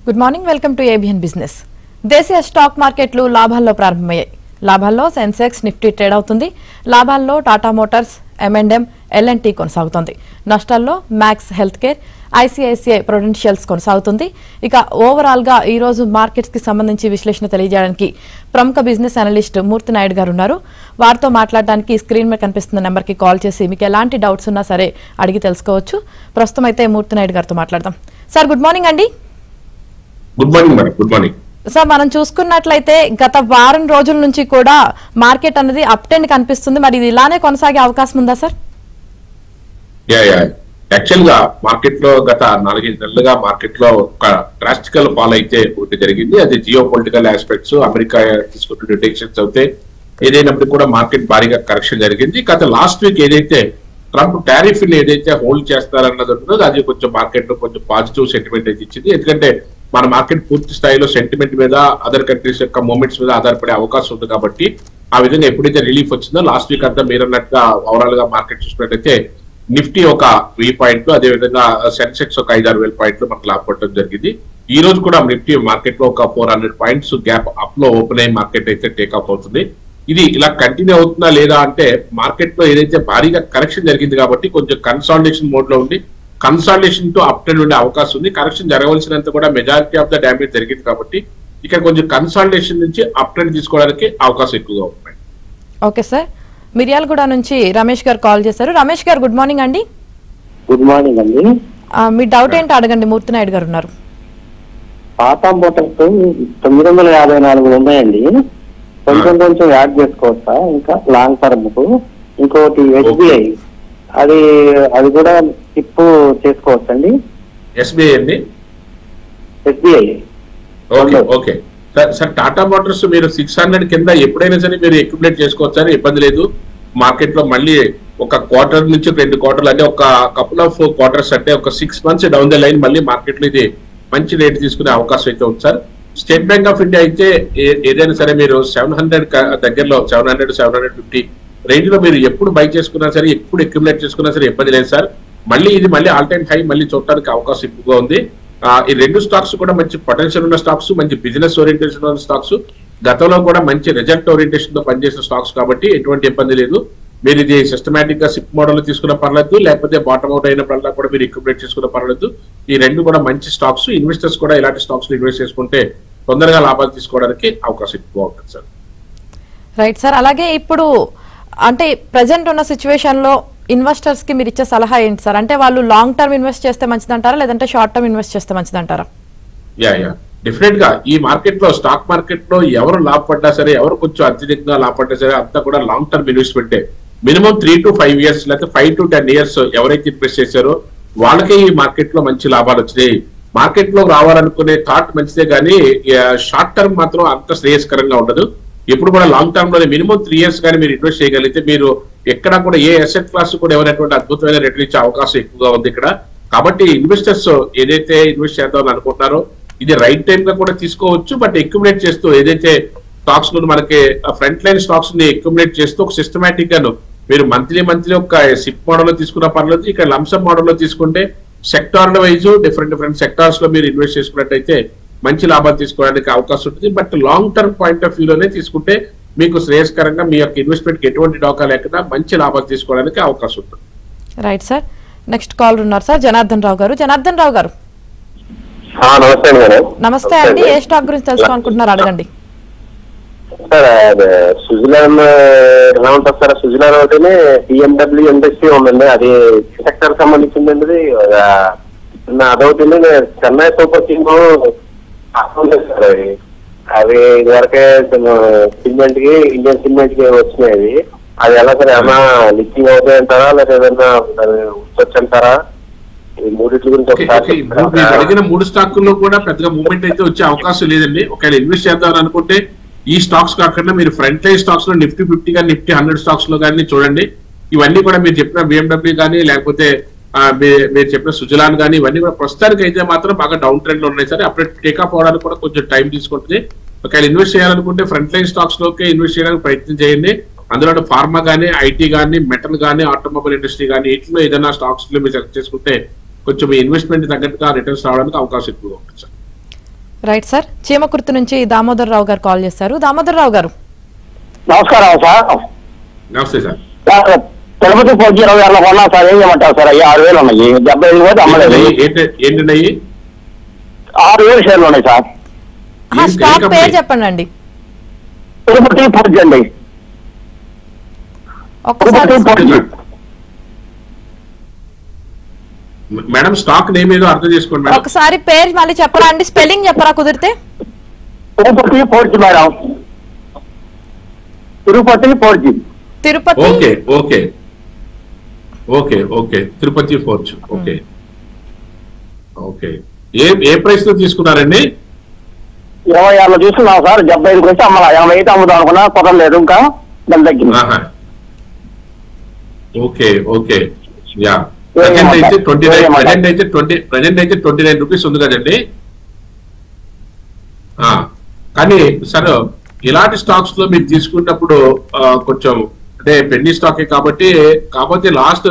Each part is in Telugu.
Good morning, welcome to ABN business. దేశీయ స్టాక్ మార్కెట్లు లాభాల్లో ప్రారంభమయ్యాయి. లాభాల్లో సెన్సెక్స్, నిఫ్టీ ట్రేడ్ అవుతుంది. లాభాల్లో టాటా మోటార్స్, M&M, L&T కొనసాగుతోంది. నష్టాల్లో మ్యాక్స్ హెల్త్ కేర్, ICICI ప్రుడెన్షియల్స్ కొనసాగుతుంది. ఇక ఓవరాల్ గా ఈ రోజు మార్కెట్స్ కి సంబంధించి విశ్లేషణ తెలియజేయడానికి ప్రముఖ బిజినెస్ అనలిస్ట్ మూర్తి నాయుడు గారు ఉన్నారు. వారితో మాట్లాడడానికి స్క్రీన్ మీద కనిపిస్తున్న నెంబర్ కి కాల్ చేసి మీకు ఎలాంటి డౌట్స్ ఉన్నా సరే అడిగి తెలుసుకోవచ్చు. ప్రస్తుతం అయితే మూర్తి నాయుడు గారితో మాట్లాడదాం. సార్, గుడ్ మార్నింగ్ అండి. Good morning madam. Good morning sir. మనం చూసుకున్నట్లయితే గత వారం రోజుల నుంచి కూడా మార్కెట్ అనేది అప్ ట్రెండ్ కనిపిస్తుంది. మరి ఇది ఇలానే కొనసాగే అవకాశం ఉందా సార్? యాక్చువల్ గా మార్కెట్ లో గత 4-5 నెలలుగా మార్కెట్ లో ఒక డ్రాస్టికల్ ఫాల్ అయితే ఒకటి జరిగింది. అది జియో పొలిటికల్ ఆస్పెక్ట్స్, అమెరికా తీసుకుంటున్న డిటెక్షన్స్ అయితే ఏదైనప్పటికీ కూడా మార్కెట్ భారీగా కరెక్షన్ జరిగింది. గత లాస్ట్ వీక్ ఏదైతే ట్రంప్ టారిఫ్ ని ఏదైతే హోల్డ్ చేస్తారన్నది ఉంటుందో అది కొంచెం మార్కెట్ లో కొంచెం పాజిటివ్ సెంటిమెంట్ అయితే ఇచ్చింది. ఎందుకంటే మన మార్కెట్ పూర్తి స్థాయిలో సెంటిమెంట్ మీద, అదర్ కంట్రీస్ యొక్క మూమెంట్స్ మీద ఆధారపడే అవకాశం ఉంది. కాబట్టి ఆ విధంగా ఎప్పుడైతే రిలీఫ్ వచ్చిందో లాస్ట్ వీక్ అంతా మీరు అన్నట్టుగా ఓవరాల్ గా మార్కెట్ చూసినట్టయితే నిఫ్టీ ఒక 1000 పాయింట్లు, అదేవిధంగా సెన్సెక్స్ ఒక 5-6 వేల పాయింట్లు మనకు లాభపడటం జరిగింది. ఈ రోజు కూడా నిఫ్టీ మార్కెట్ లో ఒక 400 పాయింట్స్ గ్యాప్ అప్ లో ఓపెన్ అయ్యి మార్కెట్ అయితే టేక్అప్ అవుతుంది. ఇది ఇలా కంటిన్యూ అవుతుందా లేదా అంటే మార్కెట్ లో ఏదైతే భారీగా కరెక్షన్ జరిగింది కాబట్టి కొంచెం కన్సాలిడేషన్ మోడ్ లో ఉండి కన్సాలిడేషన్ తో అప్ ట్రెండ్ ఉండే అవకాశం ఉంది. కరెక్షన్ జరగవలసినంత కూడా మెజారిటీ ఆఫ్ ద డ్యామేజ్ జరిగింది కాబట్టి ఇక్కడ కొంచెం కన్సాలిడేషన్ నుంచి అప్ ట్రెండ్ తీసుకోవడానికి అవకాశం ఎక్కువగా ఉంది. Okay sir. మిర్యాలగూడ నుంచి రమేష్ గారు కాల్ చేశారు. రమేష్ గారు, గుడ్ మార్నింగ్ అండి. గుడ్ మార్నింగ్ అండి. మీ డౌట్ ఏంటో అడగండి. మూర్తి నాయుడు గారు ఉన్నారు. టాటా మోటార్స్ 954 ఉన్నాయండి. కొంచెం యాడ్ చేసుకోవచ్చా ఇంకా లాంగ్ టర్మ్ కు? ఇంకోటి SBI, అది కూడా టిప్ చేసుకోవచ్చండి. SBI అండి. SBI okay sir. Tata Motors మీరు 600 కింద ఎప్పుడైనా సరే మీరు అక్యుములేట్ చేసుకోవచ్చని ఇబ్బంది లేదు. మార్కెట్ లో మళ్ళీ ఒక క్వార్టర్ నుంచి 2 క్వార్టర్లు అంటే ఒక కపుల్ ఆఫ్ క్వార్టర్స్ అంటే ఒక 6 months డౌన్ ద లైన్ మళ్ళీ మార్కెట్ లో ఇది మంచి రేట్ తీసుకునే అవకాశం అయితే ఉంది sir. State bank of India అయితే ఏదైనా సరే మీరు 700 దగ్గరలో 700-750 రేంజ్ లో మీరు ఎప్పుడు బై చేసుకున్నా సరే, ఎప్పుడు అక్యుములేట్ చేసుకున్నా సరే ఇబ్బంది లేదు సార్. మళ్ళీ ఇది మళ్ళీ ఆల్ టైమ్ హై మళ్ళీ చూడడానికి అవకాశం ఎక్కువగా ఉంది. ఈ 2 స్టాక్స్ కూడా మంచి పొటెన్షియల్ ఉన్న స్టాక్స్, మంచి బిజినెస్ ఓరియంటేషన్ ఉన్న స్టాక్స్, గతంలో కూడా మంచి రిజల్ట్ ఓరియంటేషన్ తో పనిచేసిన స్టాక్స్ కాబట్టి ఎటువంటి ఇబ్బంది లేదు. మీరు ఇది సిస్టమేటిక్ గా సిప్ మోడల్ తీసుకున్న పర్లేదు, లేకపోతే బాటమ్ అవుట్ అయినప్పుడల్లా కూడా మీరు అక్యుములేట్ చేసుకున్న పర్లేదు. ఈ 2 కూడా మంచి స్టాక్స్. ఇన్వెస్టర్స్ కూడా ఇలాంటి స్టాక్స్ లో ఇన్వెస్ట్ చేసుకుంటే తొందరగా లాభాలు తీసుకోవడానికి అవకాశం ఎక్కువ ఉంటుంది సార్. Right sir. అలాగే ఇప్పుడు అంటే ప్రెసెంట్ ఉన్న సిచ్యువేషన్ లో ఇన్వెస్టర్స్ కి మీరు ఇచ్చే సలహా ఏంటి సార్? అంటే వాళ్ళు లాంగ్ టర్మ్ ఇన్వెస్ట్ చేస్తే మంచిదంటారా, లేదంటే షార్ట్ టర్మ్ ఇన్వెస్ట్ చేస్తే మంచిదంటారా? డెఫినెట్ గా ఈ మార్కెట్ లో, స్టాక్ మార్కెట్ లో ఎవరు లాభపడ్డా సరే, ఎవరు కొంచెం అత్యధికంగా లాభపడ్డా సరే అంతా కూడా లాంగ్ టర్మ్ ఇన్వెస్ట్మెంటే. మినిమం 3 to 5 years లేకపోతే 5 to 10 years ఎవరైతే ఇన్వెస్ట్ చేశారో వాళ్ళకే ఈ మార్కెట్ లో మంచి లాభాలు వచ్చినాయి. మార్కెట్ లో రావాలనుకునే థాట్ మంచిదే కానీ షార్ట్ టర్మ్ మాత్రం అంత శ్రేయస్కరంగా ఉండదు. ఎప్పుడు కూడా లాంగ్ టర్మ్ లో మినిమం 3 years కానీ మీరు ఇన్వెస్ట్ చేయగలిగితే మీరు ఎక్కడ కూడా ఏ అసెట్ క్లాస్ కూడా ఎవరైనటువంటి అద్భుతమైన రిటర్న్ ఇచ్చే అవకాశం ఎక్కువగా ఉంది ఇక్కడ. కాబట్టి ఇన్వెస్టర్స్ ఏదైతే ఇన్వెస్ట్ చేద్దామని అనుకుంటున్నారో ఇది రైట్ టైం గా కూడా తీసుకోవచ్చు. బట్ అక్యుములేట్ చేస్తూ ఏదైతే స్టాక్స్ ను మనకి ఫ్రంట్ లైన్ స్టాక్స్ ని అక్యుములేట్ చేస్తూ ఒక సిస్టమేటిక్ గాను మీరు మంత్లీ ఒక సిప్ మోడల్ లో తీసుకున్న పర్లేదు. ఇక్కడ లంసమ్ మోడల్ లో తీసుకుంటే సెక్టార్ వైజ్ డిఫరెంట్ సెక్టార్స్ లో మీరు ఇన్వెస్ట్ చేసుకున్నట్టయితే మంచి లాభాలు తీసుకోవడానికి అవకాశం ఉంటుంది. But long term point of వ్యూలోనే తీసుకుంటే మీకు శ్రేయస్కరంగా మీ యొక్క ఇన్వెస్ట్మెంట్ కి ఎటువంటి డోకా లేకుండా మంచి లాభాలు తీసుకోవడానికి అవకాశం ఉంటుంది. Right sir. నెక్స్ట్ కాల్ ఉన్నారు సార్, జనార్దన్ రావు గారు. జనార్దన్ రావు గారు, నమస్తే అండి. ఏ స్టాక్ గురించి తెలుసుకోవాలనుకుంటున్నారు అడగండి. సార్ స్విట్జర్లాండ్ ఎలా ఉంటుంది సార్? స్విట్జర్లాండ్ ఒకటి BMW ఇండస్ట్రీ ఉందండి, అది సెక్టర్ సంబంధించిందండి. అదొకటి చెన్నై సూపర్ కింగ్ సార్. అవి ఇదివరకే సిమెంట్ కి, ఇండియన్ సిమెంట్ కి వచ్చినాయి. అది ఎలా సార్? ఏమన్నా లిస్టింగ్ అవుతాయి అంటారా, లేదా ఏదన్నా వచ్చి అంటారా? ఈ మూడింటి గురించి అడిగిన 3 స్టాకుల్లో కూడా పెద్దగా మూవ్మెంట్ అయితే వచ్చే అవకాశం లేదండి. ఒకవేళ ఇన్వెస్ట్ చేద్దామని అనుకుంటే ఈ స్టాక్స్ కాకుండా మీరు ఫ్రంట్ లైన్ స్టాక్స్ లో నిఫ్టీ 50 కానీ నిఫ్టీ 100 స్టాక్స్ లో కానీ చూడండి. ఇవన్నీ కూడా మీరు చెప్పిన BMW కానీ లేకపోతే మీరు చెప్పిన స్విట్జర్లాండ్ కానీ ఇవన్నీ కూడా ప్రస్తుతానికి అయితే మాత్రం బాగా డౌన్ ట్రెండ్ లో ఉన్నాయి సరే. అప్పుడే టేకప్ అవడానికి కూడా కొంచెం టైం తీసుకుంటుంది. ఒకవేళ ఇన్వెస్ట్ చేయాలనుకుంటే ఫ్రంట్ లైన్ స్టాక్స్ లోకి ఇన్వెస్ట్ చేయడానికి ప్రయత్నం చేయండి. అందులో ఫార్మా కానీ, IT కానీ, మెటల్ కానీ, ఆటోమొబైల్ ఇండస్ట్రీ కానీ వీటిలో ఏదైనా స్టాక్స్ లో మీరు సెలెక్ట్ చేసుకుంటే కొంచెం మీ ఇన్వెస్ట్మెంట్ తగ్గట్టుగా రిటర్న్స్ రావడానికి అవకాశం ఎక్కువగా ఉంటుంది సార్. రైట్ సార్, చీమకుర్తి నుంచి దామోదర్ రావు గారు కాల్ చేశారు. దామోదర్ రావు గారు నమస్కారం సార్. నమస్తే సార్. తిరుపతి 4G కొన్నా సార్, ఏం చేయమంటారు సార్? అయ్యి 6,000 ఉన్నాయి, 75 పోతే అమ్మలేదు. ఏంటన్నాయి? 6,000 షేర్లు ఉన్నాయి సార్. స్టాక్ పేరు చెప్పండి అండి. తిరుపతి 4G అండి. ఒక్కసారి మేడం స్టాక్ నేమ్ ఏదో అర్థం చేసుకోండి మేడం. ఒకసారి పేరు మళ్ళీ చెప్పరా అండి, స్పెల్లింగ్ చెప్పరా కుదిరితే. Tirupati 4G madam, Tirupati 4G. Tirupati. Okay okay okay okay Tirupati 4G. Okay okay. ఏ ప్రైస్ లో తీసుకున్నారండి? 26లో తీసుకున్నాం సార్. 75 వచ్చి అమ్మాలి, 80 అయితే అమ్ముదాం అనుకున్నా, కుదరలేదు ఇంకా, దాని తగ్గింది. Okay okay. యా ప్రజెంట్ అయితే 29 రూపీస్ ఉంది కదండి. కానీ సార్ ఇలాంటి స్టాక్స్ లో మీరు తీసుకున్నప్పుడు కొంచెం అంటే పెన్నీ స్టాకే కాబట్టి లాస్ట్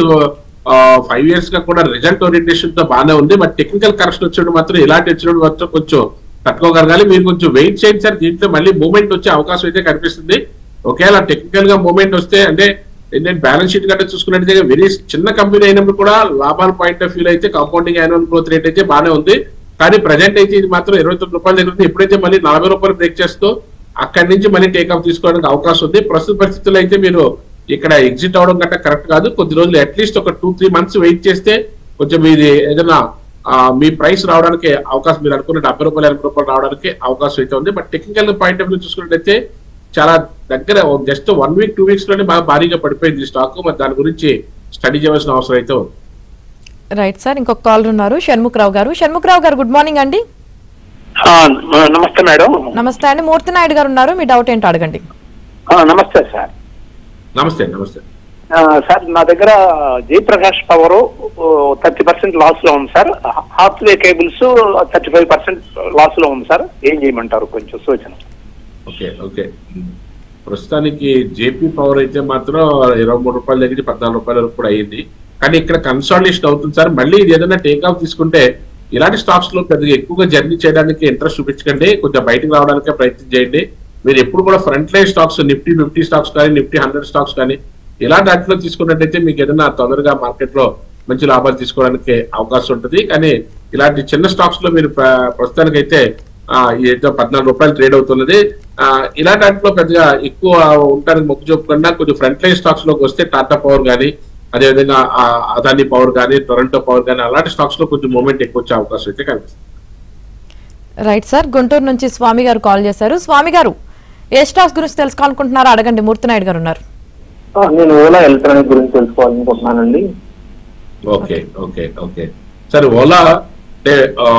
5 years గా కూడా రిజల్ట్ ఓరియంటేషన్ తో బాగానే ఉంది. బట్ టెక్నికల్ కరెక్షన్ వచ్చినప్పుడు మాత్రం ఇలాంటి వచ్చినప్పుడు మాత్రం కొంచెం తట్టుకోగలగాలి. మీరు కొంచెం వెయిట్ చేయండి సార్. దీంట్లో మళ్ళీ మూవ్మెంట్ వచ్చే అవకాశం అయితే కనిపిస్తుంది. ఒకవేళ టెక్నికల్ గా మూవ్మెంట్ వస్తే అంటే నేను బ్యాలెన్స్ షీట్ కంటే చూసుకున్నట్టయితే వెరీ చిన్న కంపెనీ అయినప్పుడు కూడా లాభాల పాయింట్ ఆఫ్ వ్యూ అయితే కాంపౌండింగ్ యాన్యువల్ గ్రోత్ రేట్ అయితే బాగానే ఉంది. కానీ ప్రజెంట్ అయితే ఇది మాత్రం 29 రూపాయల దగ్గర ఉంది. ఎప్పుడైతే మళ్ళీ 40 రూపాయలు బ్రేక్ చేస్తూ అక్కడి నుంచి మళ్ళీ టేక్ ఆఫ్ తీసుకోవడానికి అవకాశం ఉంది. ప్రస్తుత పరిస్థితుల్లో అయితే మీరు ఇక్కడ ఎగ్జిట్ అవడం కంటే కరెక్ట్ కాదు. కొద్ది రోజులు అట్లీస్ట్ ఒక 2-3 months వెయిట్ చేస్తే కొంచెం ఇది ఏదైనా మీ ప్రైస్ రావడానికి అవకాశం, మీరు అనుకున్న 70 రూపాయలు 80 రూపాయలు రావడానికి అవకాశం అయితే ఉంది. But technical point of view చూసుకున్నట్టయితే చాలా దగ్గర జస్ట్ 1 week 2 weeks లోనే బాగా భారీగా పడిపోయింది స్టాక్. మరి దాని గురించి స్టడీ చేయవలసిన అవసరం అయితే ఉంది. రైట్ సార్, ఇంకొక కాల్ ఉన్నారు, షణ్ముఖరావు గారు. షణ్ముఖరావు గారు గుడ్ మార్నింగ్ అండి. నమస్తే మేడం. నమస్తే అండి. మూర్తి నాయుడు గారు ఉన్నారు, మీ డౌట్ ఏంటో అడగండి. నమస్తే సార్. నమస్తే నమస్తే సార్, నా దగ్గర జయప్రకాష్ పవర్ 30% లాస్ లో ఉంది సార్. హాత్వే కేబుల్స్ 35% లాస్ లో ఉంది సార్. ఏం చేయమంటారు, కొంచెం సూచన? Okay okay. ప్రస్తుతానికి జేపీ పవర్ అయితే మాత్రం 23 రూపాయల దగ్గర 14 రూపాయల వరకు కూడా అయ్యింది. కానీ ఇక్కడ కన్సాలిడేషన్ అవుతుంది సార్. మళ్ళీ ఇది ఏదైనా టేక్ ఆఫ్ తీసుకుంటే ఇలాంటి స్టాక్స్ లో పెద్దగా ఎక్కువగా జర్నీ చేయడానికి ఇంట్రెస్ట్ చూపించకండి, కొంచెం బయటకు రావడానికి ప్రయత్నం చేయండి. మీరు ఎప్పుడు కూడా front line stocks, Nifty 50 stocks కానీ నిఫ్టీ 100 స్టాక్స్ కానీ ఇలాంటి వాటిలో తీసుకున్నట్టయితే మీకు ఏదైనా తొందరగా మార్కెట్ లో మంచి లాభాలు తీసుకోవడానికి అవకాశం ఉంటుంది. కానీ ఇలాంటి చిన్న స్టాక్స్ లో మీరు ప్రస్తుతానికి అయితే ఏదో 14 రూపాయలు ట్రేడ్ అవుతున్నది. ఇలాంటి వాటిలో పెద్దగా ఎక్కువ ఉండడానికి మొక్కు చూపకుండా కొంచెం ఫ్రంట్ లైన్ స్టాక్స్ లోకి వస్తే టాటా పవర్ కానీ, అదేవిధంగా అదానీ పవర్ కానీ, టొరంటో పవర్ కానీ అలాంటి స్టాక్స్ లో కొంచెం మూవ్మెంట్ ఎక్కువ వచ్చే అవకాశం అయితే కనిపిస్తుంది. రైట్ సార్, గుంటూరు నుంచి స్వామి గారు కాల్ చేశారు. స్వామి గారు ఏ స్టాక్స్ గురించి తెలుసుకోవాలనుకుంటున్నారో అడగండి. మూర్తి నాయుడు గారు ఉన్నారు. నేను ఓలా ఎలక్ట్రానిక్ గురించి తెలుసుకోవాలనుకుంటున్నానండి. Okay okay okay sir, Ola అంటే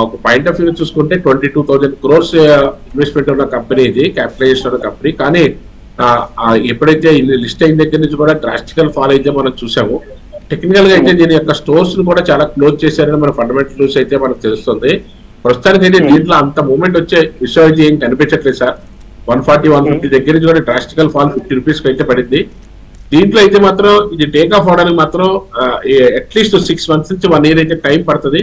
ఒక పాయింట్ ఆఫ్ వ్యూ చూసుకుంటే 22,000 crores ఇన్వెస్ట్మెంట్ ఉన్న కంపెనీ, ఇది క్యాపిటలైజేషన్ ఉన్న కంపెనీ. కానీ ఎప్పుడైతే లిస్ట్ అయిన దగ్గర నుంచి కూడా డ్రాస్టికల్ ఫాల్ అయితే మనం చూసాము. టెక్నికల్ గా అయితే దీని యొక్క స్టోర్స్ ను కూడా చాలా క్లోజ్ చేశారని మన ఫండమెంటల్ న్యూస్ అయితే మనకు తెలుస్తుంది. ప్రస్తుతానికి అయితే దీంట్లో అంత మూవ్మెంట్ వచ్చే విషయం అయితే ఏం కనిపించట్లేదు సార్. 140-150 దగ్గర నుంచి కూడా డ్రాస్టికల్ ఫాల్ 50 రూపీస్ అయితే పడింది. దీంట్లో అయితే మాత్రం ఇది టేక్ ఆఫ్ అవడానికి మాత్రం అట్లీస్ట్ 6 months నుంచి 1 year అయితే టైం పడుతుంది.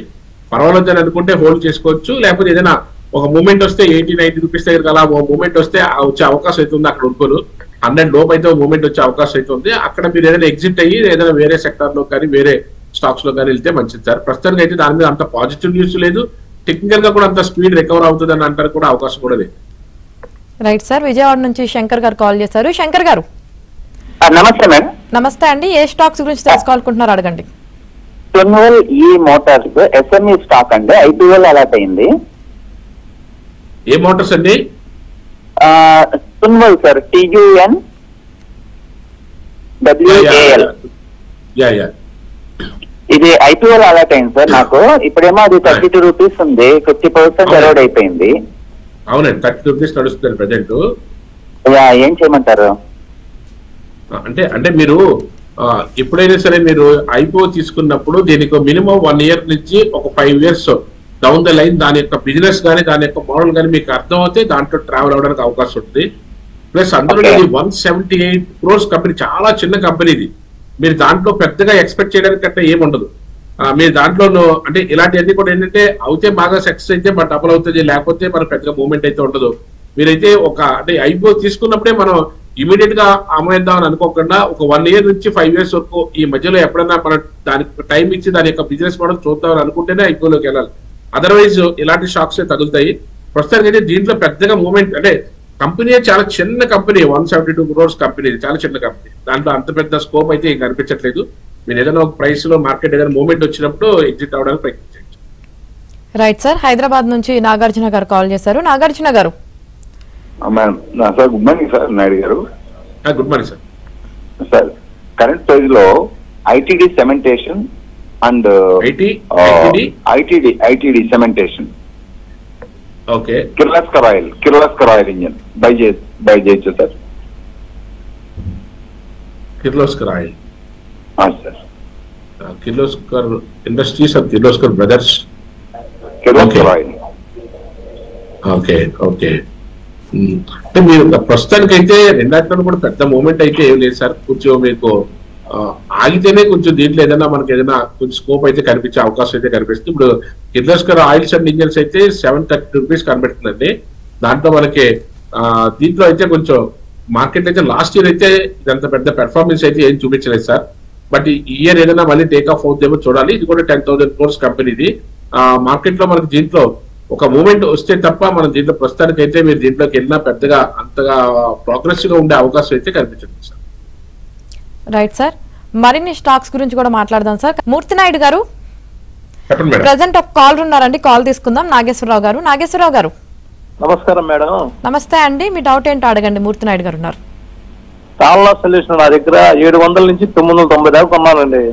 పర్వాలేదు అని అనుకుంటే హోల్డ్ చేసుకోవచ్చు. లేకపోతే ఏదైనా ఒక మూమెంట్ వస్తే 80-90 రూపీస్ దగ్గర అలా మూమెంట్ వస్తే వచ్చే అవకాశం అయితే ఉంది. అక్కడ ఉండుకోను 100 లోపు అయితే మూమెంట్ వచ్చే అవకాశం అయితే ఉంది. అక్కడ మీరు ఏదైనా ఎగ్జిట్ అయ్యి ఏదైనా వేరే సెక్టర్ లో కానీ వేరే స్టాక్స్ లో కానీ వెళ్తే మంచిది సార్. ప్రస్తుతానికి అయితే దాని మీద అంత పాజిటివ్ న్యూస్ లేదు. టెక్నికల్ గా కూడా అంత స్పీడ్ రికవర్ అవుతుంది అని అంటారు కూడా అవకాశం కూడా లేదు. రైట్ సార్, విజయవాడ నుంచి శంకర్ గారు కాల్ చేశారు. శంకర్ గారు నమస్తే మేడం. నమస్తే అండి. ఏ స్టాక్స్ గురించి తెలుసుకోవాలనుకుంటున్నారు అడగండి. టున్వల్ ఈ మోటార్స్ ఎస్ఎంఈ స్టాక్ అండి, IPO అలాట్ అయింది. ఏ మోటార్స్ అండి? టున్వల్ సార్, TUNWAL. ఇది IPO అలాట్ అయింది సార్ నాకు. ఇప్పుడేమో అది 32 రూపీస్ ఉంది, 50% ఎరోడ్ అయిపోయింది. అవునండి, 30 రూపీస్ నడుస్తుంది ప్రజెంట్. ఏం చేయమంటారు? అంటే మీరు ఎప్పుడైనా సరే మీరు IPO తీసుకున్నప్పుడు దీనికి మినిమం 1 year నుంచి ఒక 5 years డౌన్ ద లైన్ దాని యొక్క బిజినెస్ కానీ దాని యొక్క మోడల్ కానీ మీకు అర్థం అవుతే దాంట్లో ట్రావెల్ అవడానికి అవకాశం ఉంటుంది. ప్లస్ అందులో ఇది 178 crores కంపెనీ, చాలా చిన్న కంపెనీ ఇది. మీరు దాంట్లో పెద్దగా ఎక్స్పెక్ట్ చేయడానికి అట్లా ఏముండదు. మీరు దాంట్లోనూ అంటే ఇలాంటివన్నీ కూడా ఏంటంటే అవుతే బాగా సక్సెస్ అయితే మన డబుల్ అవుతుంది, లేకపోతే మన పెద్దగా మూవ్మెంట్ అయితే ఉండదు. మీరైతే ఒక అంటే ఐపీఓ తీసుకున్నప్పుడే మనం ఇమీడియట్ గా అమ్మేద్దాం అని అనుకోకుండా ఒక 1 year నుంచి 5 years వరకు ఈ మధ్యలో ఎప్పుడైనా మనం దానికి టైం ఇచ్చి దాని యొక్క బిజినెస్ మోడల్ చూద్దామని అనుకుంటేనే ఐపీఓలోకి వెళ్ళాలి. అదర్వైజ్ ఇలాంటి షాక్స్ తగులుతాయి. ప్రస్తుతానికి అయితే దీంట్లో పెద్దగా మూవ్మెంట్ అంటే కంపెనీ చాలా చిన్న కంపెనీ, 172 crores కంపెనీ, చాలా చిన్న కంపెనీ. దాంట్లో అంత పెద్ద స్కోప్ అయితే ఏం కనిపించట్లేదు. మీరు ఏదైనా ఒక ప్రైస్ లో మార్కెట్ ఏదైనా మూవ్మెంట్ వచ్చినప్పుడు ఎగ్జిట్ అవడానికి ప్రయత్నించండి. రైట్ సార్, హైదరాబాద్ నుంచి నాగార్జున గారు కాల్ చేశారు. నాగార్జున గారు. Madam sir, good morning sir Naidu గారు. Good morning sir. Sir, current price లో ITD cementation and ITD cementation, okay, Kirloskar oil engine buy చేయొచ్చు sir. Kirloskar oil sir, Kirloskar industries or Kirloskar brothers, Kirloskar oil. Okay okay. అంటే మీరు ప్రస్తుతానికి అయితే రెండాటిలో కూడా పెద్ద మూవ్మెంట్ అయితే ఏం లేదు సార్. కొంచెం మీకు ఆగితేనే కొంచెం దీంట్లో ఏదైనా మనకి ఏదైనా కొంచెం స్కోప్ అయితే కనిపించే అవకాశం అయితే కనిపిస్తుంది. ఇప్పుడు కిర్లోస్కర్ ఆయిల్స్ అండ్ ఇంజన్స్ అయితే 730 rupees కనిపెడుతుందండి. దాంట్లో మనకి దీంట్లో అయితే కొంచెం మార్కెట్ అయితే లాస్ట్ ఇయర్ అయితే ఇదంత పెద్ద పెర్ఫార్మెన్స్ అయితే ఏం చూపించలేదు సార్. బట్ ఈ ఇయర్ ఏదైనా మళ్ళీ టేక్ ఆఫ్ అవుతుందేమో చూడాలి. ఇది కూడా 10,000 crores కంపెనీది. మార్కెట్ లో మనకి దీంట్లో ఒక మూమెంట్ వస్తే తప్ప మనం దీంట్లో ప్రస్తుతానికి అయితే మీరు దీంట్లోకి వెళ్ళినా పెద్దగా అంతగా ప్రోగ్రెసివ్ గా ఉండే అవకాశం అయితే కనిపించదు సార్. రైట్ సార్, మరిన్ని స్టాక్స్ గురించి కూడా మాట్లాడదాం సార్. మూర్తి నాయుడు గారు, చెప్పండి మేడం. ప్రజెంట్ ఒక కాల్ ఉన్నారండి, కాల్ తీసుకుందాం. నాగేశ్వరరావు గారు. నాగేశ్వరరావు గారు నమస్కారం మేడం. నమస్తే అండి, మీ డౌట్ ఏంటో అడగండి. మూర్తి నాయుడు గారు ఉన్నారు. తాళ్ళ సొల్యూషన్ నా దగ్గర 700 నుంచి 990 దాకా కొన్నానండి.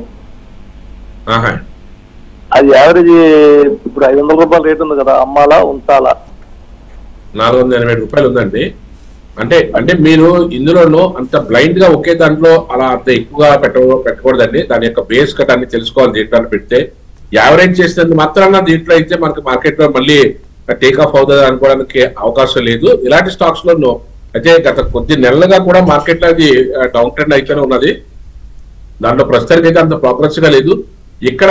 అది యావరేజ్ ఇప్పుడు 500 రూపాయలు రేట్ ఉంది కదా, అమ్మాలా ఉంచాలా? 480 రూపాయలు ఉందండి. అంటే మీరు ఇందులోనూ అంత బ్లైండ్ గా ఒకే దాంట్లో అలా అంత ఎక్కువగా పెట్టకూడదండి. దాని యొక్క బేస్ కట్ అన్ని తెలుసుకోవాలి. దీంట్లో పెడితే యావరేజ్ చేసినందుకు మాత్రాన దీంట్లో అయితే మనకి మార్కెట్ లో మళ్ళీ టేక్ ఆఫ్ అవుతుంది అనుకోవడానికి అవకాశం లేదు. ఇలాంటి స్టాక్స్ లోనూ అయితే గత కొద్ది నెలలుగా కూడా మార్కెట్ లో అది డౌన్ ట్రెండ్ అయితేనే ఉన్నది. దాంట్లో ప్రస్తుతానికి అయితే అంత ప్రోగ్రెస్ గా లేదు. ఇక్కడ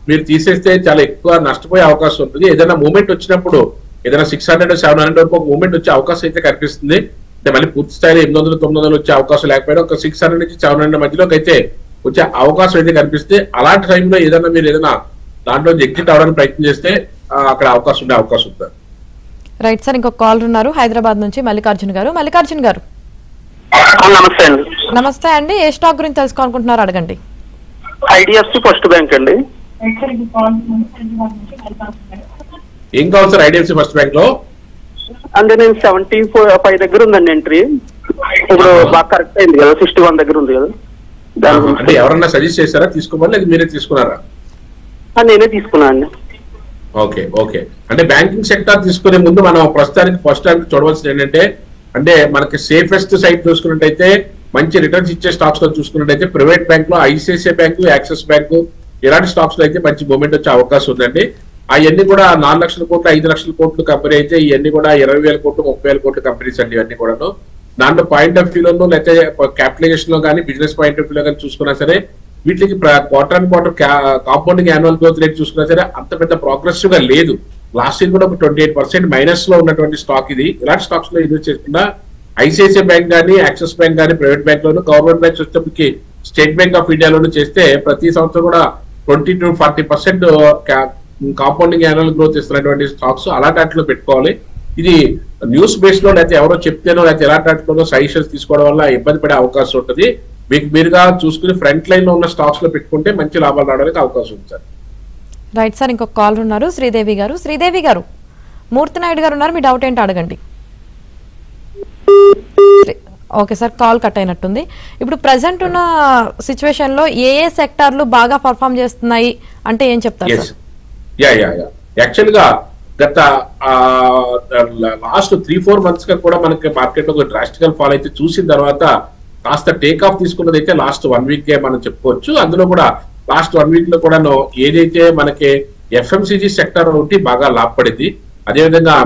మీరు తీసేస్తే చాలా ఎక్కువ నష్టపోయే అవకాశం ఉంటుంది. ఏదైనా మూమెంట్ వచ్చినప్పుడు ఏదైనా 600-700 వరకు మూమెంట్ వచ్చే అవకాశం అయితే కనిపిస్తుంది. అంటే మళ్ళీ పూర్తి స్థాయిలో 800-900 వచ్చే అవకాశం లేకపోయినా ఒక 600 నుంచి 700 మధ్యలోకి అయితే వచ్చే అవకాశం అయితే కనిపిస్తే అలాంటి టైంలో ఏదైనా మీరు ఏదైనా దాంట్లో ఎగ్జిట్ అవడానికి ప్రయత్నం చేస్తే అక్కడ అవకాశం ఉండే అవకాశం ఉంటుంది. రైట్ సార్, ఇంకొక కాల్ ఉన్నారు హైదరాబాద్ నుంచి, మల్లికార్జున్ గారు. మల్లికార్జున్ గారు నమస్తే అండి. నమస్తే అండి, ఏ స్టాక్ గురించి తెలుసుకోవాలనుకుంటున్నారు అడగండి. ఐడిఎఫ్సి ఫస్ట్ బ్యాంక్ అండి. ఏం కావాలి సార్ ఐడిఎఫ్సి ఫస్ట్ బ్యాంక్ లో? అంటే నేను 75 దగ్గర ఉందండి ఎంట్రీ. ఇప్పుడు బాగా కరెక్ట్ అయింది కదా, 61 దగ్గర ఉంది కదా. అంటే ఎవరన్నా సజెస్ట్ చేశారా తీసుకోమని, లేదా మీరే తీసుకున్నారా? నేనే తీసుకున్నా అండి. Okay okay. అంటే బ్యాంకింగ్ సెక్టర్ తీసుకునే ముందు మనం ప్రస్తుతానికి ఫస్ట్ టైం చూడవలసింది ఏంటంటే, అంటే మనకి సేఫెస్ట్ సైట్ చూసుకున్నట్టయితే మంచి రిటర్న్స్ ఇచ్చే స్టాక్స్ లో చూసుకున్నట్టయితే ప్రైవేట్ బ్యాంక్ లో ఐసిఐసిఐ బ్యాంకు, యాక్సిస్ బ్యాంకు ఇలాంటి స్టాక్స్ లో అయితే మంచి మూమెంట్ వచ్చే అవకాశం ఉందండి. అవన్నీ కూడా 4 లక్షల కోట్లు 5 లక్షల కోట్లు కంపెనీ అయితే ఇవన్నీ కూడా 20,000 కోట్లు 30,000 కోట్ల కంపెనీస్ అండి. ఇవన్నీ కూడాను దాంట్లో పాయింట్ ఆఫ్ వ్యూలోనూ లేకపోతే క్యాపిటలైజేషన్ లో కానీ బిజినెస్ పాయింట్ ఆఫ్ వ్యూలో కానీ చూసుకున్నా సరే వీటికి quarter and quarter compounding annual growth rate చూసుకున్నా సరే అంత పెద్ద ప్రోగ్రెసివ్ గా లేదు. లాస్ట్ ఇయర్ కూడా 28% మైనస్ లో ఉన్నటువంటి స్టాక్ ఇది. ఇలాంటి స్టాక్స్ లో ఇన్వెస్ట్ చేసుకున్నా ఐసిఐసిఐ బ్యాంక్ కానీ, యాక్సిస్ బ్యాంక్ కానీ, private bank loan, government banks వచ్చేప్పటికి స్టేట్ బ్యాంక్ ఆఫ్ ఇండియాలోను చేస్తే ప్రతి సంవత్సరం కూడా 20-40% కాంపౌండింగ్ యాన్యువల్ గ్రోత్ ఇస్తున్నటువంటి స్టాక్స్ అలాంటి వాటిలో పెట్టుకోవాలి. ఇది న్యూస్ బేస్ లో లేకపోతే ఎవరో చెప్తేనో లేకపోతే ఎలాంటి వాటిలో సజెషన్స్ తీసుకోవడం వల్ల ఇబ్బంది పడే అవకాశం ఉంటుంది. మీకు మీరుగా చూసుకుని ఫ్రంట్ లైన్ లో ఉన్న స్టాక్స్ లో పెట్టుకుంటే మంచి లాభాలు రావడానికి అవకాశం ఉంది సార్. రైట్ సార్, ఇంకొక కాల్ ఉన్నారు శ్రీదేవి గారు. శ్రీదేవి గారు, మూర్తి నాయుడు గారు ఉన్నారు, మీ డౌట్ ఏంటో అడగండి. ఓకే సార్, కాల్ కట్ అయినట్టుంది. ఇప్పుడు ప్రెసెంట్ ఉన్న సిచ్యువేషన్ లో ఏ సెక్టార్లు బాగా పర్ఫామ్ చేస్తున్నాయి అంటే ఏం చెప్తారు? యాక్చువల్ గా గత లాస్ట్ 3-4 months గా కూడా మనకి మార్కెట్ లో డ్రాస్టికల్ ఫాల్ అయితే చూసిన తర్వాత కాస్త టేక్ ఆఫ్ తీసుకున్నది అయితే లాస్ట్ 1 week మనం చెప్పుకోవచ్చు. అందులో కూడా లాస్ట్ 1 week లో కూడా ఏదైతే మనకి ఎఫ్ఎంసీజీ సెక్టర్ ఒకటి బాగా లాభపడింది, అదేవిధంగా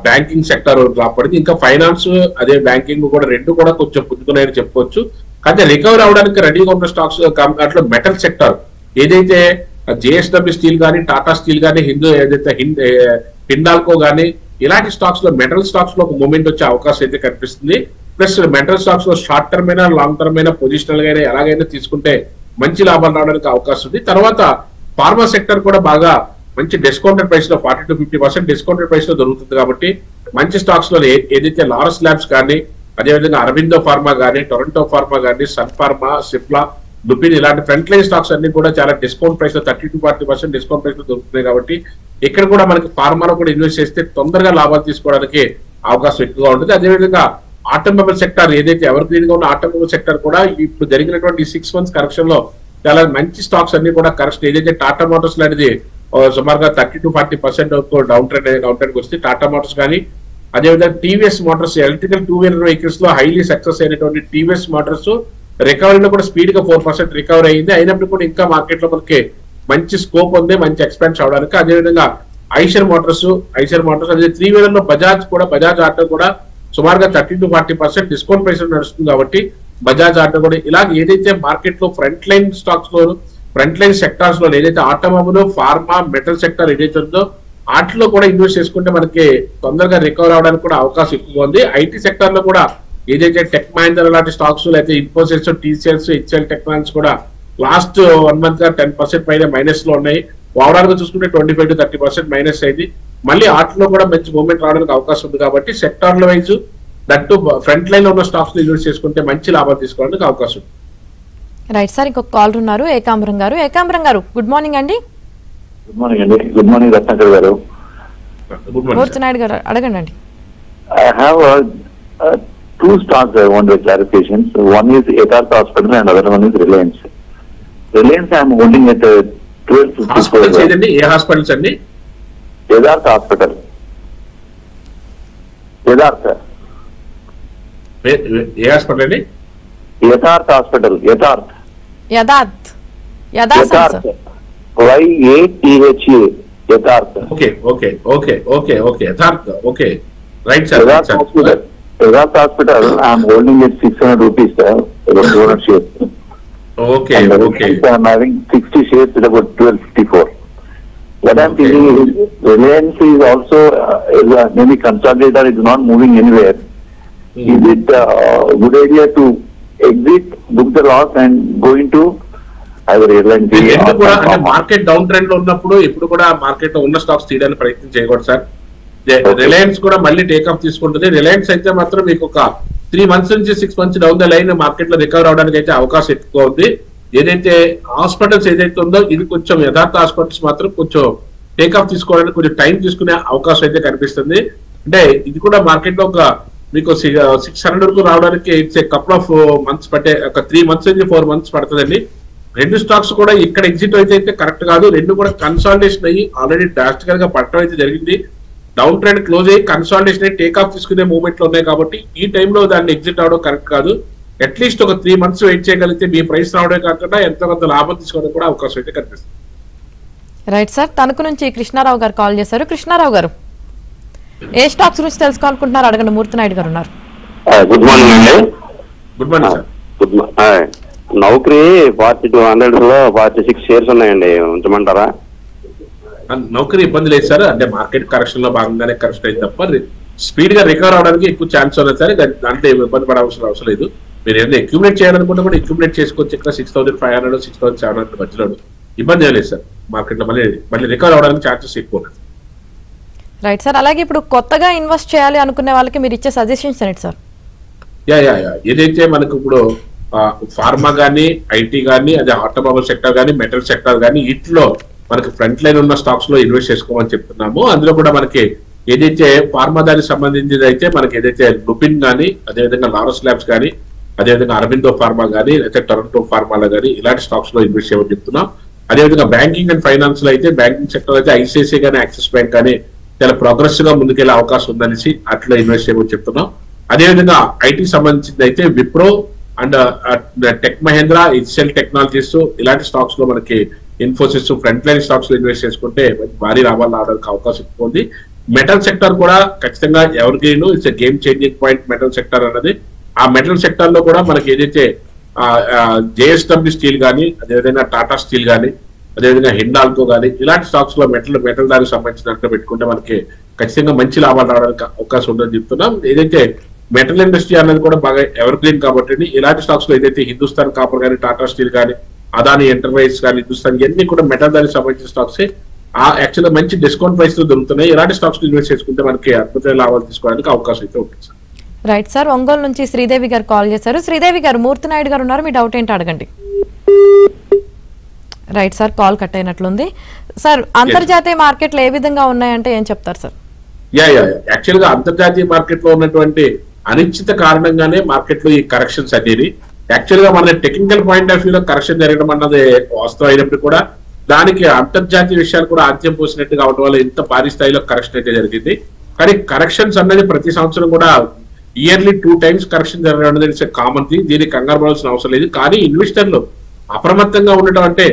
బ్యాంకింగ్ సెక్టర్ లాభపడింది, ఇంకా ఫైనాన్స్ అదే బ్యాంకింగ్ కూడా రెండు కూడా కొంచెం పుంజుకున్నాయని చెప్పుకోవచ్చు. కానీ రికవర్ అవడానికి రెడీగా ఉన్న స్టాక్స్ అట్లా మెటల్ సెక్టర్ ఏదైతే జేఎస్డబ్ల్యూ స్టీల్ కానీ, టాటా స్టీల్ కానీ, ఏదైతే హిండాల్కో కానీ ఇలాంటి స్టాక్స్ లో, మెటల్ స్టాక్స్ లో ఒక మూమెంట్ వచ్చే అవకాశం అయితే కనిపిస్తుంది. ప్లస్ మెటల్ స్టాక్స్ లో షార్ట్ టర్మ్ అయినా లాంగ్ టర్మ్ అయినా పొజిషనల్ గా ఎలాగైనా తీసుకుంటే మంచి లాభాలు రావడానికి అవకాశం ఉంది. తర్వాత ఫార్మా సెక్టర్ కూడా బాగా మంచి డిస్కౌంటెడ్ ప్రైస్ లో 40 to 50% డిస్కౌంటెడ్ ప్రైస్ లో దొరుకుతుంది కాబట్టి మంచి స్టాక్స్ లో ఏదైతే లారస్ ల్యాబ్స్ కానీ, అదేవిధంగా అరవిందో ఫార్మా కానీ, టొరంటో ఫార్మా కానీ, సన్ ఫార్మా, సిప్లా, లుపిన్ ఇలాంటి ఫ్రంట్ లైన్ స్టాక్స్ అన్ని కూడా చాలా డిస్కౌంట్ ప్రైస్ లో 30 to 40% డిస్కౌంట్ ప్రైస్ లో దొరుకుతున్నాయి కాబట్టి ఇక్కడ కూడా మనకి ఫార్మాలో కూడా ఇన్వెస్ట్ చేస్తే తొందరగా లాభాలు తీసుకోవడానికి అవకాశం ఎక్కువగా ఉంటుంది. అదేవిధంగా ఆటోమొబైల్ సెక్టర్ ఏదైతే ఎవర్ గ్రీన్ గా ఉన్న ఆటోమొబైల్ సెక్టర్ కూడా ఇప్పుడు జరిగినటువంటి 6 months కరెక్షన్ లో చాలా మంచి స్టాక్స్ అన్ని కూడా కరెక్షన్. ఏదైతే టాటా మోటార్స్ లాంటిది సుమారుగా 30 to 40% డౌన్ ట్రెండ్ వస్తే టాటా మోటార్స్ కానీ, అదేవిధంగా TVS Motors electrical 2-wheeler vehicles లో హైలీ సక్సెస్ అయినటువంటి టీవీఎస్ మోటార్స్ రికవరీలో కూడా స్పీడ్ గా 4% రికవరీ అయింది. అయినప్పుడు కూడా ఇంకా మార్కెట్ లో మనకి మంచి స్కోప్ ఉంది, మంచి ఎక్స్పాండ్ అవడానికి. అదేవిధంగా ఐషర్ మోటార్స్ అదే 3-wheeler లో బజాజ్ ఆటో కూడా సుమారుగా 30 to 40% డిస్కౌంట్ ప్రైస్ నడుస్తుంది కాబట్టి బజాజ్ ఆటో కూడా ఇలా ఏదైతే మార్కెట్ లో ఫ్రంట్ లైన్ స్టాక్స్ లో, ఫ్రంట్ లైన్ సెక్టార్స్ లో ఏదైతే ఆటోమొబైల్, ఫార్మా, మెటల్ సెక్టర్ ఏదైతే ఉందో వాటిలో కూడా ఇన్వెస్ట్ చేసుకుంటే మనకి తొందరగా రికవర్ అవడానికి కూడా అవకాశం ఎక్కువగా ఉంది. ఐటీ సెక్టర్ లో కూడా ఏదైతే టెక్ మహీంద్రా లాంటి స్టాక్స్ లేకపోతే ఇన్ఫోసిస్, టీసీఎల్స్, హెచ్ఎల్ టెక్నాలజీస్ కూడా లాస్ట్ 1 month గా 10% పైన మైనస్ లో ఉన్నాయి. ఓవరాల్ గా చూసుకుంటే 25 to 30% మైనస్ అయింది. మళ్ళీ వాటిలో కూడా మంచి మూవ్మెంట్ రావడానికి అవకాశం ఉంది కాబట్టి సెక్టార్ల వైజ్ దట్టు ఫ్రంట్ లైన్ లో ఉన్న స్టాక్స్ లో ఇన్వెస్ట్ చేసుకుంటే మంచి లాభాలు తీసుకోవడానికి అవకాశం ఉంది. రైట్ సార్, ఇంకొక కాల్ ఉన్నారు ఏకాంబరం గారు. గుడ్ మార్నింగ్ అండి. గుడ్ మార్నింగ్ అండి. గుడ్ మార్నింగ్ రత్నాకర్ గారు. మూర్తి నాయుడు గారు అడగండి. I have two stocks I want a clarification. So one is Yatharth Hospital and other one is Reliance. Reliance I am holding at 1254. ఏదండి, ఏ హాస్పిటల్స్ అండి? Yatharth Hospital. Yatharth. ఏ హాస్పిటల్ అండి? Yatharth Hospital. Yatharth. Yatharth Yatharth. YATHA. Yatharth. Okay. Yatharth. Okay. Right, sir. Yatharth Hospital. Yatharth Hospital I am holding at 600 rupees, sir. About 200 shares. Okay. I am having 60 shares at about 1254. What I am thinking is Reliance is also maybe consolidator is not moving anywhere. Is it a good idea to exit, book the loss and go into either airline? Market down trend లో ఉన్నప్పుడు ఇప్పుడు కూడా మార్కెట్ లో ఉన్న స్టాక్స్ తీయడానికి ప్రయత్నం చేయకూడదు సార్. రిలయన్స్ కూడా మళ్ళీ టేక్ ఆఫ్ తీసుకుంటుంది. రిలయన్స్ అయితే మాత్రం మీకు ఒక 3 months నుంచి 6 months down the line market లో రికవర్ అవడానికి అయితే అవకాశం ఎక్కువ ఉంది. ఏదైతే హాస్పిటల్స్ ఏదైతే ఉందో ఇది కొంచెం యథార్థ హాస్పిటల్స్ మాత్రం కొంచెం టేక్ ఆఫ్ తీసుకోవడానికి కొంచెం టైం తీసుకునే అవకాశం అయితే కనిపిస్తుంది. అంటే ఇది కూడా మార్కెట్ లో ఒక మీకు 600 వరకు రావడానికి it's a couple of months పట్టే, ఒక 3 months నుంచి 4 months పడుతుందండి. రెండు స్టాక్స్ కూడా ఇక్కడ ఎగ్జిట్ అయితే కరెక్ట్ కాదు. రెండు కూడా కన్సాలిడేషన్ అయ్యి ఆల్రెడీ డ్రాస్టికల్ గా పడటం అయితే జరిగింది. డౌన్ ట్రెండ్ క్లోజ్ అయ్యి కన్సాలిడేషన్ అయ్యి టేక్ ఆఫ్ తీసుకునే మూవ్మెంట్ లో ఉన్నాయి కాబట్టి ఈ టైంలో దాన్ని ఎగ్జిట్ అవడం కరెక్ట్ కాదు. అట్లీస్ట్ ఒక 3 months వెయిట్ చేయగలిగితే మీ ప్రైస్ రావడమే కాకుండా ఎంతో కొంత లాభం తీసుకోవడానికి కూడా అవకాశం అయితే కనిపిస్తుంది. రైట్ సార్, తణుకు నుంచి కృష్ణారావు గారు కాల్ చేశారు. కృష్ణారావు గారు, ఏ స్టాక్స్ గురించి తెలుసుకోవాలనుకుంటున్నారు అడగండి. మూర్తి నాయుడు గారు ఉన్నారు. గుడ్ మార్నింగ్ అండి. Good morning sir. నౌకరీ 4200 లో 46 షేర్స్ ఉన్నాయండి, ఉంచమంటారా? నౌకరీ ఇబ్బంది లేదు సార్. అంటే మార్కెట్ కరెక్షన్ లో భాగంగానే కరెక్షన్ అయితే తప్ప స్పీడ్ గా రికవర్ అవడానికి ఎక్కువ ఛాన్స్ ఉన్నది సార్. దాంట్లో ఇబ్బంది పడవలసిన లేదు. మీరు ఏదైనా అక్యూములేట్ చేయాలనుకుంటే కూడా అక్యూములేట్ చేసుకోవచ్చు. ఇక్కడ 6500 6700 మధ్యలో ఇబ్బంది లేదు సార్. మార్కెట్ లో మళ్ళీ రికవర్ అవడానికి ఛాన్సెస్ ఎక్కువ ఉన్నాయి. రైట్ సార్, అలాగే ఇప్పుడు కొత్తగా ఇన్వెస్ట్ చేయాలి అనుకునే వాళ్ళకి మీరు ఇచ్చే సజెషన్స్ ఏంటి సార్? ఏదైతే మనకు ఇప్పుడు ఫార్మా గానీ, ఐటీ గానీ, అదే ఆటోమొబైల్ సెక్టర్ గానీ, మెటల్ సెక్టర్ గానీ వీటిలో మనకి ఫ్రంట్ లైన్ ఉన్న స్టాక్స్ లో ఇన్వెస్ట్ చేసుకోమని చెప్తున్నాము. అందులో కూడా మనకి ఏదైతే ఫార్మా దానికి సంబంధించింది అయితే మనకి ఏదైతే లుపిన్ గానీ, అదేవిధంగా లారస్ ల్యాబ్స్ గానీ, అదేవిధంగా అరవిందో ఫార్మా గానీ, లేకపోతే టొరంటో ఫార్మాలో గానీ ఇలాంటి స్టాక్స్ లో ఇన్వెస్ట్ చేయమని చెప్తున్నాం. అదేవిధంగా బ్యాంకింగ్ అండ్ ఫైనాన్స్ లో అయితే బ్యాంకింగ్ సెక్టర్ అయితే ఐసిఐసిఐ గానీ, యాక్సిస్ బ్యాంక్ కానీ చాలా ప్రోగ్రెసివ్ గా ముందుకెళ్లే అవకాశం ఉందనేసి అట్లా ఇన్వెస్ట్ చేయమని చెప్తున్నాం. అదేవిధంగా ఐటీ సంబంధించింది అయితే Wipro and tech Mahindra, HL technologies ఇలాంటి స్టాక్స్ లో మనకి ఇన్ఫోసిస్ ఫ్రంట్ లైన్ స్టాక్స్ లో ఇన్వెస్ట్ చేసుకుంటే భారీ లాభాలు రావడానికి అవకాశం ఎక్కువ ఉంది. మెటల్ సెక్టర్ కూడా ఖచ్చితంగా ever green it's game changing point metal sector అన్నది. ఆ మెటల్ సెక్టర్ లో కూడా మనకి ఏదైతే జేఎస్డబ్ల్యూ స్టీల్ కానీ, అదేవిధంగా టాటా స్టీల్ కానీ, అదేవిధంగా హిండాల్కో కానీ ఇలాంటి స్టాక్స్ లో మెటల్ దానికి సంబంధించిన దాంట్లో పెట్టుకుంటే మనకి ఖచ్చితంగా మంచి లాభాలు రావడానికి అవకాశం ఉందని చెప్తున్నాం. ఏదైతే మెటల్ ఇండస్ట్రీ అనేది కూడా బాగా ఎవర్ గ్రీన్ కాబట్టి ఇలాంటి స్టాక్స్ లో ఏదైతే హిందుస్థాన్ కాపర్ కానీ, టాటా స్టీల్ కానీ, అదాని ఎంటర్ప్రైజ్ కానీ, హిందుస్థాన్ ఇవన్నీ కూడా మెటల్ దానికి సంబంధించిన స్టాక్స్ యాక్చువల్గా మంచి డిస్కౌంట్ ప్రైస్ లో దొరుకుతున్నాయి. ఇలాంటి స్టాక్స్ ఇన్వెస్ట్ చేసుకుంటే మనకి అద్భుతమైన లాభాలు తీసుకోవడానికి అవకాశం అయితే ఉంటుంది సార్. రైట్ సార్, ఒంగోలు నుంచి శ్రీదేవి గారు కాల్ చేశారు. శ్రీదేవి గారు, మూర్తి నాయుడు గారు ఉన్నారు, మీ డౌట్ ఏంటో అడగండి. రైట్ సార్, కాల్ కట్ అయినట్లుంది. సార్, అంతర్జాతీయ మార్కెట్లు ఏ విధంగా ఉన్నాయంటే ఏం చెప్తారు సార్? యాక్చువల్ గా అంతర్జాతీయ మార్కెట్ లో ఉన్నటువంటి అనిశ్చిత కారణంగానే మార్కెట్ లో ఈ కరెక్షన్స్ అనేది యాక్చువల్ గా మన టెక్నికల్ పాయింట్ ఆఫ్ వ్యూ లో కరెక్షన్ జరగడం అన్నది వాస్తవం అయినప్పుడు కూడా దానికి అంతర్జాతీయ విషయాలు కూడా ఆద్యం పోసినట్టు కావడం వల్ల ఇంత భారీ స్థాయిలో కరెక్షన్ అయితే జరిగింది. కానీ కరెక్షన్స్ అన్నది ప్రతి సంవత్సరం కూడా ఇయర్లీ 2 times కరెక్షన్ జరగడం అనేది కామన్ థింగ్. దీనికి కంగారు పడాల్సిన అవసరం లేదు. కానీ ఇన్వెస్టర్లు అప్రమత్తంగా ఉండటం అంటే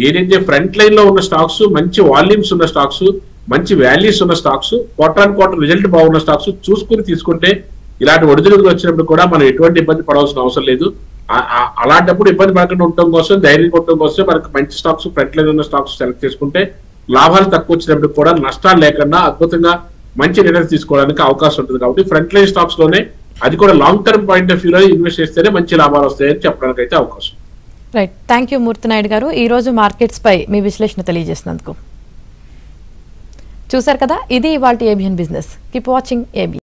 ఏదైతే ఫ్రంట్ లైన్ లో ఉన్న స్టాక్స్, మంచి వాల్యూమ్స్ ఉన్న స్టాక్స్, మంచి వాల్యూస్ ఉన్న స్టాక్స్, క్వార్టర్ రిజల్ట్ బాగున్న స్టాక్స్ చూసుకుని తీసుకుంటే ఇలాంటి ఒడిదుడుకులు వచ్చినప్పుడు కూడా మనం ఎటువంటి ఇబ్బంది పడాల్సిన అవసరం లేదు. అలాంటప్పుడు ఇబ్బంది పడకుండా ఉండటం కోసం, ధైర్యంగా ఉండటం కోసం మనకి మంచి స్టాక్స్, ఫ్రంట్ లైన్ ఉన్న స్టాక్స్ సెలెక్ట్ చేసుకుంటే లాభాలు తక్కువ వచ్చినప్పుడు కూడా నష్టాలు లేకుండా అద్భుతంగా మంచి రిటర్న్స్ తీసుకోవడానికి అవకాశం ఉంటుంది. కాబట్టి ఫ్రంట్ లైన్ స్టాక్స్ లోనే, అది కూడా లాంగ్ టర్మ్ పాయింట్ ఆఫ్ వ్యూలో ఇన్వెస్ట్ చేస్తేనే మంచి లాభాలు వస్తాయని చెప్పడానికి అయితే అవకాశం. రైట్, థ్యాంక్ యూ మూర్తి నాయుడు గారు, ఈ రోజు మార్కెట్స్ పై మీ విశ్లేషణ తెలియజేసినందుకు. చూశారు కదా, ఇది ఇవాల్టి ABN business. Keep watching ABN.